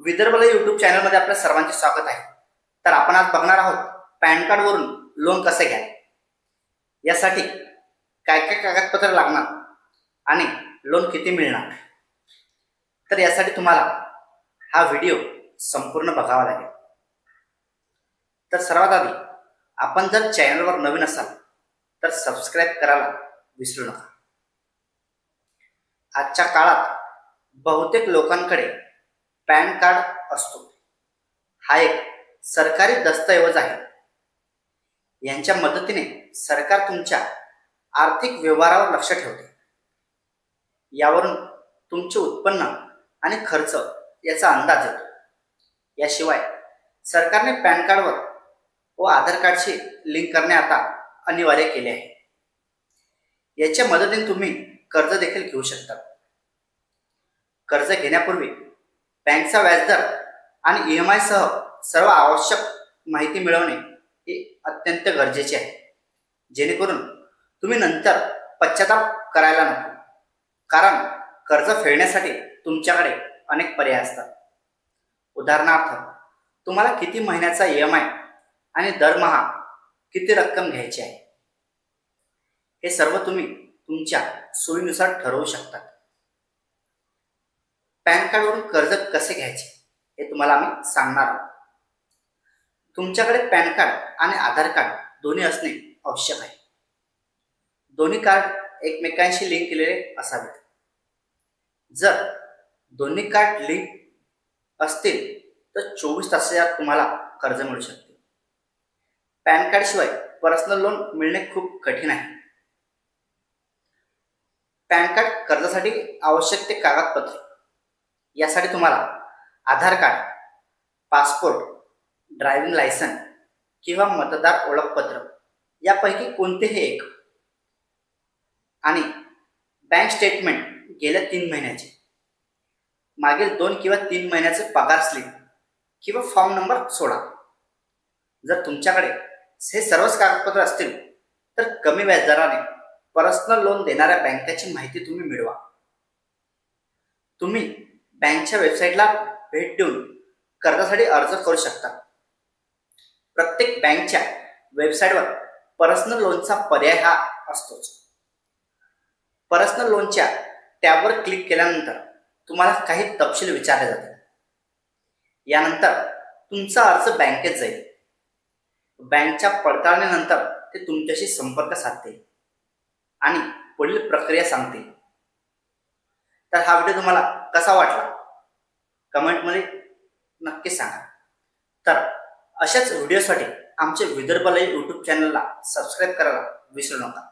विदर्भला YouTube चॅनलमध्ये आपल्या सर्वांचे स्वागत आहे। तर आपण आज बघणार आहोत पॅन कार्ड वरून लोन कसे घ्यावे, यासाठी काय काय कागदपत्र लागणार आणि लोन किती मिळणार। तर यासाठी तुम्हाला हा व्हिडिओ संपूर्ण बघावा लागेल। तर सर्वात आधी आपण जर चॅनलवर नवीन असाल तर सबस्क्राइब करायला विसरू नका। आजच्या काळात बहुतेक लोकांकडे पॅन कार्ड असतो। हा एक सरकारी दस्तऐवज आहे। यांच्या मदतीने सरकार तुमच्या आर्थिक व्यवहारावर लक्ष ठेवते। यावरून तुमचे उत्पन्न आणि खर्च याचा अंदाज येतो। याशिवाय सरकारने पॅन कार्डवर व आधार कार्डशी लिंक करणे आता अनिवार्य केले आहे। याच्या मदतीने तुम्ही कर्ज देखील घेऊ शकता। कर्ज घेण्यापूर्वी बँकचा व्याजदर आणि EMI सह सर्व आवश्यक माहिती मिळवणे हे अत्यंत गरजेचे आहे, जेणेकरून तुम्ही नंतर पश्चाताप करायला नको। कारण कर्ज फेडण्यासाठी तुमच्याकडे अनेक पर्याय असतात। उदाहरणार्थ, तुम्हाला किती महिन्याचा EMI आणि दरमहा किती रक्कम घ्यायची आहे, हे सर्व तुम्ही तुमच्या सोयीनुसार ठरवू शकता। पॅन कार्डवरून कर्ज कसे घ्यायचे हे तुम्हाला आम्ही सांगणार आहोत। तुमच्याकडे पॅन कार्ड आणि आधार कार्ड दोन्ही असणे आवश्यक आहे। दोन्ही कार्ड एकमेकांशी लिंक केलेले असावेत। जर दोन्ही कार्ड लिंक असतील तर 24 तासात तुम्हाला कर्ज मिळू शकते। पॅन कार्ड शिवाय पर्सनल लोन मिळणे खूप कठीण आहे। पॅन कार्ड कर्जासाठी आवश्यक ते कागदपत्रे, यासाठी तुम्हाला आधार कार्ड, पासपोर्ट, ड्रायव्हिंग लायसन किंवा मतदार ओळखपत्र यापैकी कोणतेही एक, आणि बँक स्टेटमेंट गेल्या 3 महिन्याचे, मागील 2 किंवा 3 महिन्याचे पगार स्लिप किंवा फॉर्म नंबर 16। जर तुमच्याकडे हे सर्वच कागदपत्र असतील तर कमी व्याजदराने पर्सनल लोन देणाऱ्या बँकेची माहिती तुम्ही मिळवा। तुम्ही बँकच्या वेबसाईटला भेट देऊन कर्जासाठी अर्ज करू शकता। प्रत्येक बँकच्या वेबसाईटवर पर्सनल लोनचा पर्याय हा असतोच। पर्सनल लोनच्या टॅबवर क्लिक केल्यानंतर तुम्हाला काही तपशील विचारले जातात। यानंतर तुमचा अर्ज बँकेत जाईल। बँकच्या पडताळणीनंतर ते तुमच्याशी संपर्क साधतील आणि पुढील प्रक्रिया सांगतील। तर हा व्हिडिओ तुम्हाला कसा वाटला कमेंटमध्ये नक्की सांगा। तर अशाच व्हिडिओसाठी आमचे विदर्भ लाईव्ह यूट्यूब चॅनलला सबस्क्राइब करायला विसरू नका।